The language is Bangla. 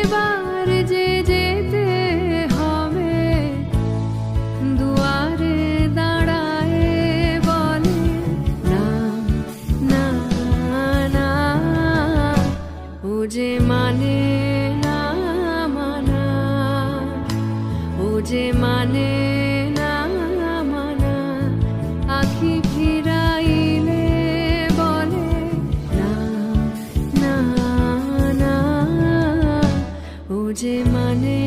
এবার যে যেতে হবে দুয়ারে দাঁড়ায় বলে না না না, ও যে মানে না মানা, ও যে মানে না মানা, আখি ফিরাইলে বলে না না না, ও যে মানে